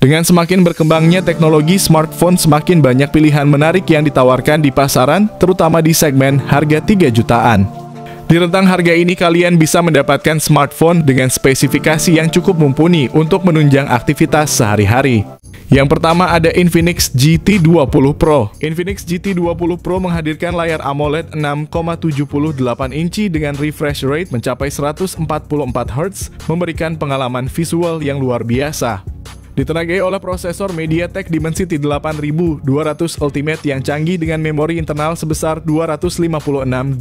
Dengan semakin berkembangnya teknologi smartphone, semakin banyak pilihan menarik yang ditawarkan di pasaran, terutama di segmen harga 3 jutaan. Di rentang harga ini kalian bisa mendapatkan smartphone dengan spesifikasi yang cukup mumpuni untuk menunjang aktivitas sehari-hari. Yang pertama ada Infinix GT20 Pro. Infinix GT20 Pro menghadirkan layar AMOLED 6,78 inci dengan refresh rate mencapai 144 Hz, memberikan pengalaman visual yang luar biasa. Ditenagai oleh prosesor MediaTek Dimensity 8200 Ultimate yang canggih dengan memori internal sebesar 256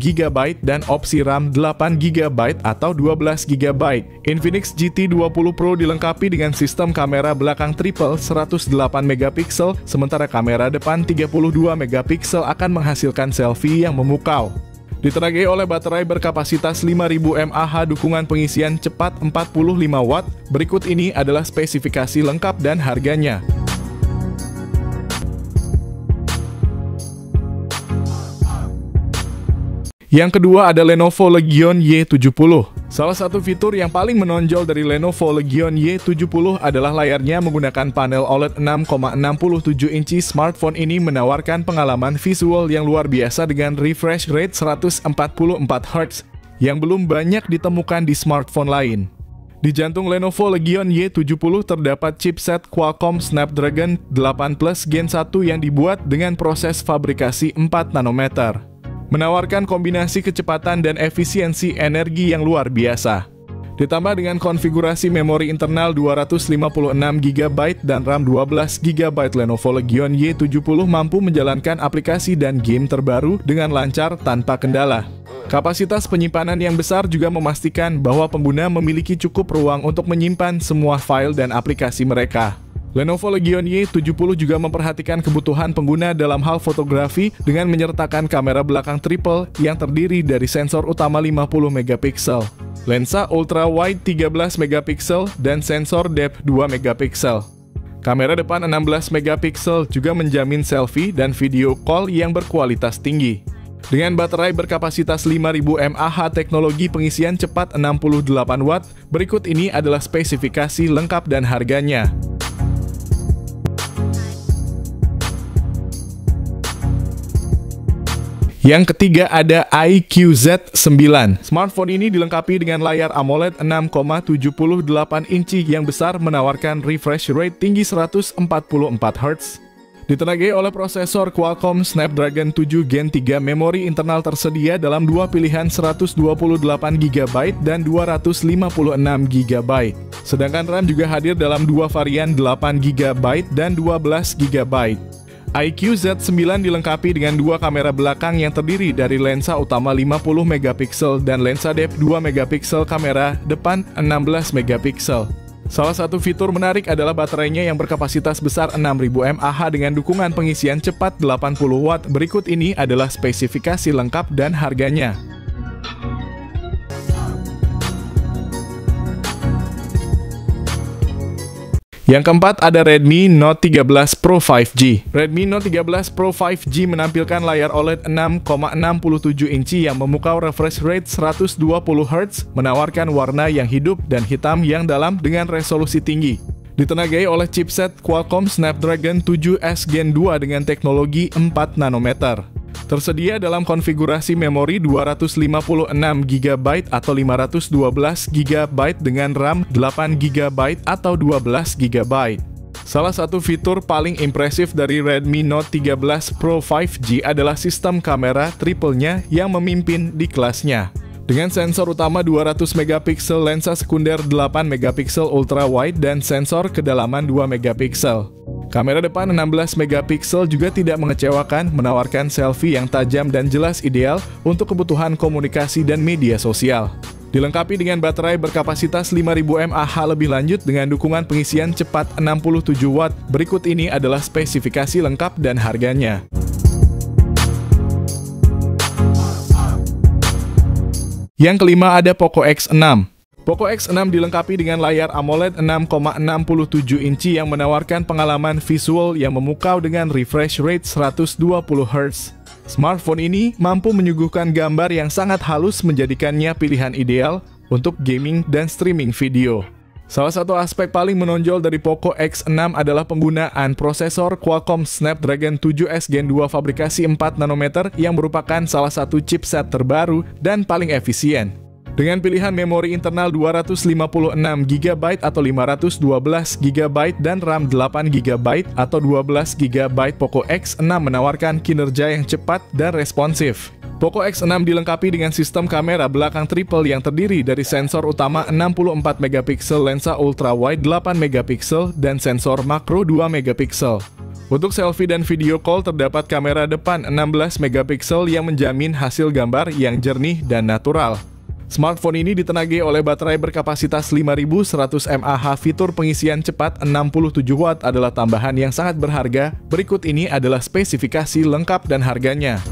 GB dan opsi RAM 8 GB atau 12 GB. Infinix GT20 Pro dilengkapi dengan sistem kamera belakang triple 108 MP, sementara kamera depan 32 MP akan menghasilkan selfie yang memukau. Ditenagai oleh baterai berkapasitas 5000 mAh dukungan pengisian cepat 45 Watt. Berikut ini adalah spesifikasi lengkap dan harganya. Yang kedua ada Lenovo Legion Y70. Salah satu fitur yang paling menonjol dari Lenovo Legion Y70 adalah layarnya menggunakan panel OLED 6,67 inci. Smartphone ini menawarkan pengalaman visual yang luar biasa dengan refresh rate 144 Hz yang belum banyak ditemukan di smartphone lain. Di jantung Lenovo Legion Y70 terdapat chipset Qualcomm Snapdragon 8 Plus Gen 1 yang dibuat dengan proses fabrikasi 4 nanometer. Menawarkan kombinasi kecepatan dan efisiensi energi yang luar biasa. Ditambah dengan konfigurasi memori internal 256 GB dan RAM 12 GB, Lenovo Legion Y70 mampu menjalankan aplikasi dan game terbaru dengan lancar tanpa kendala. Kapasitas penyimpanan yang besar juga memastikan bahwa pengguna memiliki cukup ruang untuk menyimpan semua file dan aplikasi mereka. Lenovo Legion Y70 juga memperhatikan kebutuhan pengguna dalam hal fotografi dengan menyertakan kamera belakang triple yang terdiri dari sensor utama 50 MP, lensa ultra wide 13 MP, dan sensor depth 2 MP. Kamera depan 16 MP juga menjamin selfie dan video call yang berkualitas tinggi. Dengan baterai berkapasitas 5000 mAh teknologi pengisian cepat 68 Watt, berikut ini adalah spesifikasi lengkap dan harganya. Yang ketiga ada iQOO Z9. Smartphone ini dilengkapi dengan layar AMOLED 6,78 inci yang besar menawarkan refresh rate tinggi 144 Hz. Ditenagai oleh prosesor Qualcomm Snapdragon 7 Gen 3, memori internal tersedia dalam dua pilihan 128 GB dan 256 GB. Sedangkan RAM juga hadir dalam dua varian 8 GB dan 12 GB. iQOO Z9 dilengkapi dengan dua kamera belakang yang terdiri dari lensa utama 50 MP dan lensa depth 2 MP, kamera depan 16 MP. Salah satu fitur menarik adalah baterainya yang berkapasitas besar 6000 mAh dengan dukungan pengisian cepat 80 Watt. Berikut ini adalah spesifikasi lengkap dan harganya. Yang keempat ada Redmi Note 13 Pro 5G. Redmi Note 13 Pro 5G menampilkan layar OLED 6,67 inci yang memukau refresh rate 120 Hz, menawarkan warna yang hidup dan hitam yang dalam dengan resolusi tinggi. Ditenagai oleh chipset Qualcomm Snapdragon 7S Gen 2 dengan teknologi 4 nanometer. Tersedia dalam konfigurasi memori 256 GB atau 512 GB dengan RAM 8 GB atau 12 GB. Salah satu fitur paling impresif dari Redmi Note 13 Pro 5G adalah sistem kamera triple-nya yang memimpin di kelasnya. Dengan sensor utama 200 MP, lensa sekunder 8 MP ultra wide dan sensor kedalaman 2 MP. Kamera depan 16 MP juga tidak mengecewakan, menawarkan selfie yang tajam dan jelas, ideal untuk kebutuhan komunikasi dan media sosial. Dilengkapi dengan baterai berkapasitas 5000 mAh lebih lanjut dengan dukungan pengisian cepat 67 Watt. Berikut ini adalah spesifikasi lengkap dan harganya. Yang kelima ada Poco X6. Poco X6 dilengkapi dengan layar AMOLED 6,67 inci yang menawarkan pengalaman visual yang memukau dengan refresh rate 120 Hz. Smartphone ini mampu menyuguhkan gambar yang sangat halus, menjadikannya pilihan ideal untuk gaming dan streaming video. Salah satu aspek paling menonjol dari Poco X6 adalah penggunaan prosesor Qualcomm Snapdragon 7S Gen 2 fabrikasi 4 nanometer yang merupakan salah satu chipset terbaru dan paling efisien. Dengan pilihan memori internal 256GB atau 512GB dan RAM 8GB atau 12GB, Poco X6 menawarkan kinerja yang cepat dan responsif. Poco X6 dilengkapi dengan sistem kamera belakang triple yang terdiri dari sensor utama 64MP lensa ultrawide 8MP dan sensor makro 2MP. Untuk selfie dan video call terdapat kamera depan 16MP yang menjamin hasil gambar yang jernih dan natural. Smartphone ini ditenagai oleh baterai berkapasitas 5100 mAh. Fitur pengisian cepat 67W adalah tambahan yang sangat berharga. Berikut ini adalah spesifikasi lengkap dan harganya.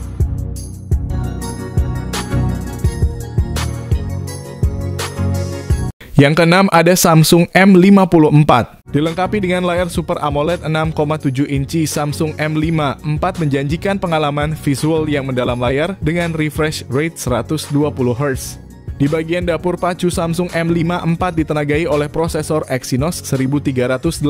Yang keenam ada Samsung M54. Dilengkapi dengan layar Super AMOLED 6,7 inci, Samsung M54 menjanjikan pengalaman visual yang mendalam layar dengan refresh rate 120Hz. Di bagian dapur pacu, Samsung M54 ditenagai oleh prosesor Exynos 1380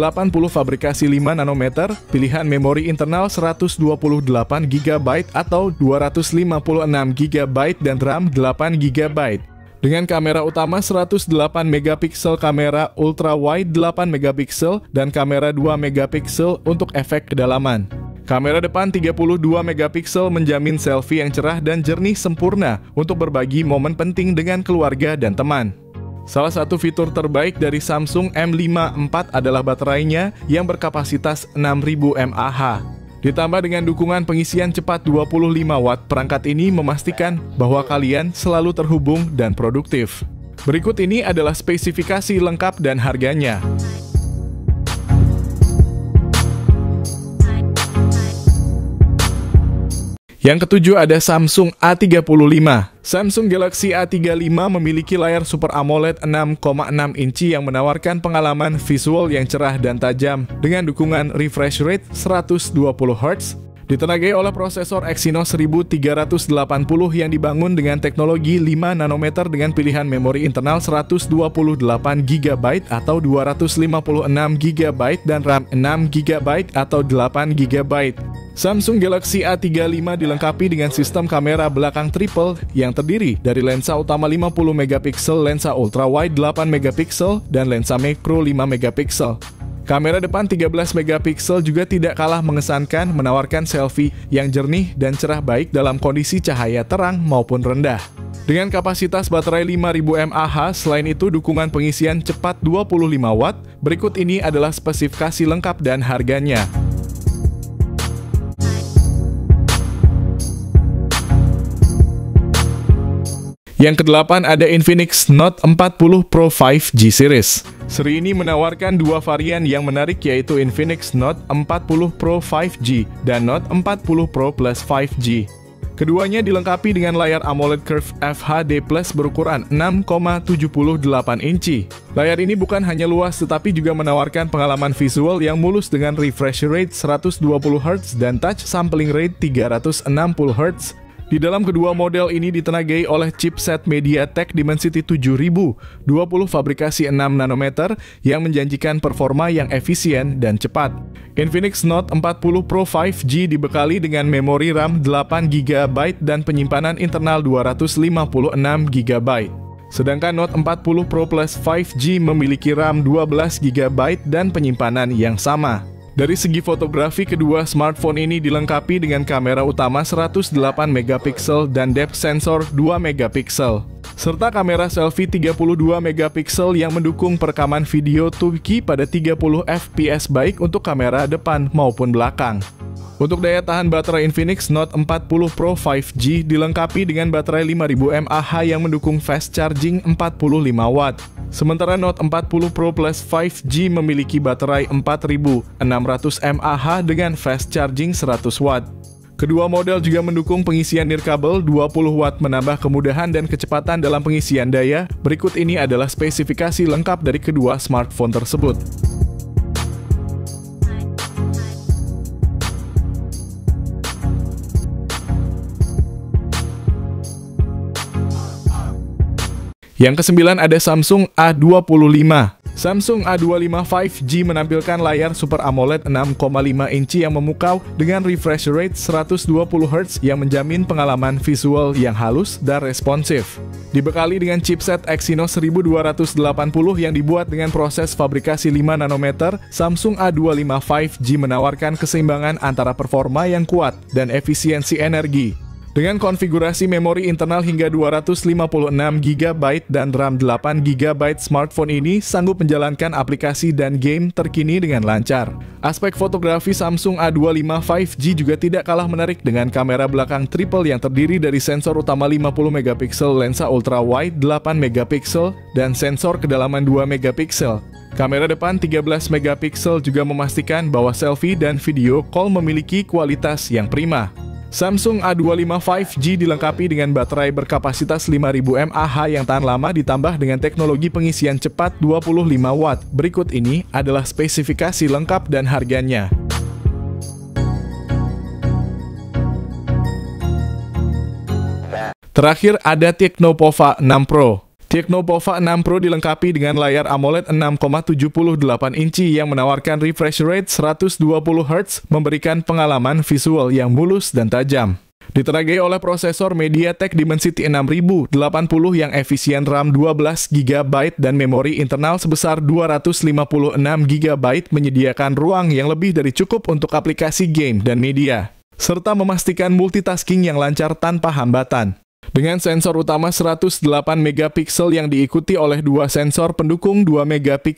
fabrikasi 5 nanometer, pilihan memori internal 128GB atau 256GB dan RAM 8GB. Dengan kamera utama 108MP, kamera ultrawide 8MP, dan kamera 2MP untuk efek kedalaman. Kamera depan 32MP menjamin selfie yang cerah dan jernih sempurna untuk berbagi momen penting dengan keluarga dan teman. Salah satu fitur terbaik dari Samsung M54 adalah baterainya yang berkapasitas 6000 mAh. Ditambah dengan dukungan pengisian cepat 25W, perangkat ini memastikan bahwa kalian selalu terhubung dan produktif. Berikut ini adalah spesifikasi lengkap dan harganya. Yang ketujuh ada Samsung A35. Samsung Galaxy A35 memiliki layar Super AMOLED 6,6 inci yang menawarkan pengalaman visual yang cerah dan tajam dengan dukungan refresh rate 120Hz. Ditenagai oleh prosesor Exynos 1380 yang dibangun dengan teknologi 5 nanometer dengan pilihan memori internal 128GB atau 256GB dan RAM 6GB atau 8GB. Samsung Galaxy A35 dilengkapi dengan sistem kamera belakang triple yang terdiri dari lensa utama 50MP, lensa ultrawide 8MP, dan lensa makro 5MP. Kamera depan 13MP juga tidak kalah mengesankan, menawarkan selfie yang jernih dan cerah baik dalam kondisi cahaya terang maupun rendah. Dengan kapasitas baterai 5000 mAh, selain itu dukungan pengisian cepat 25W. Berikut ini adalah spesifikasi lengkap dan harganya. Yang kedelapan ada Infinix Note 40 Pro 5G Series. Seri ini menawarkan dua varian yang menarik, yaitu Infinix Note 40 Pro 5G dan Note 40 Pro Plus 5G. Keduanya dilengkapi dengan layar AMOLED Curve FHD Plus berukuran 6,78 inci. Layar ini bukan hanya luas tetapi juga menawarkan pengalaman visual yang mulus dengan refresh rate 120Hz dan touch sampling rate 360Hz. Di dalam kedua model ini ditenagai oleh chipset MediaTek Dimensity 7000, 20 fabrikasi 6 nanometer yang menjanjikan performa yang efisien dan cepat. Infinix Note 40 Pro 5G dibekali dengan memori RAM 8GB dan penyimpanan internal 256GB. Sedangkan Note 40 Pro Plus 5G memiliki RAM 12GB dan penyimpanan yang sama. Dari segi fotografi, kedua smartphone ini dilengkapi dengan kamera utama 108MP dan depth sensor 2MP, serta kamera selfie 32MP yang mendukung perekaman video 2K pada 30fps baik untuk kamera depan maupun belakang. Untuk daya tahan baterai, Infinix Note 40 Pro 5G dilengkapi dengan baterai 5000 mAh yang mendukung fast charging 45W. Sementara Note 40 Pro Plus 5G memiliki baterai 4600 mAh dengan fast charging 100W. Kedua model juga mendukung pengisian nirkabel 20W, menambah kemudahan dan kecepatan dalam pengisian daya. Berikut ini adalah spesifikasi lengkap dari kedua smartphone tersebut. Yang kesembilan ada Samsung A25. Samsung A25 5G menampilkan layar Super AMOLED 6,5 inci yang memukau dengan refresh rate 120Hz yang menjamin pengalaman visual yang halus dan responsif. Dibekali dengan chipset Exynos 1280 yang dibuat dengan proses fabrikasi 5 nanometer, Samsung A25 5G menawarkan keseimbangan antara performa yang kuat dan efisiensi energi. Dengan konfigurasi memori internal hingga 256GB dan RAM 8GB, smartphone ini sanggup menjalankan aplikasi dan game terkini dengan lancar. Aspek fotografi Samsung A25 5G juga tidak kalah menarik dengan kamera belakang triple yang terdiri dari sensor utama 50MP, lensa ultra-wide 8MP, dan sensor kedalaman 2MP. Kamera depan 13MP juga memastikan bahwa selfie dan video call memiliki kualitas yang prima. Samsung A25 5G dilengkapi dengan baterai berkapasitas 5000 mAh yang tahan lama ditambah dengan teknologi pengisian cepat 25 Watt. Berikut ini adalah spesifikasi lengkap dan harganya. Terakhir ada Tecno-Pova 6 Pro. Tecno-Pova 6 Pro dilengkapi dengan layar AMOLED 6,78 inci yang menawarkan refresh rate 120Hz, memberikan pengalaman visual yang mulus dan tajam. Ditenagai oleh prosesor MediaTek Dimensity 6080 yang efisien, RAM 12GB dan memori internal sebesar 256GB menyediakan ruang yang lebih dari cukup untuk aplikasi game dan media, serta memastikan multitasking yang lancar tanpa hambatan. Dengan sensor utama 108MP yang diikuti oleh dua sensor pendukung 2MP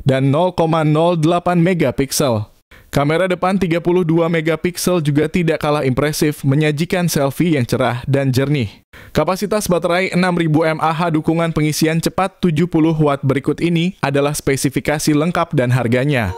dan 0,08MP. Kamera depan 32MP juga tidak kalah impresif, menyajikan selfie yang cerah dan jernih. Kapasitas baterai 6000 mAh, dukungan pengisian cepat 70 Watt. Berikut ini adalah spesifikasi lengkap dan harganya.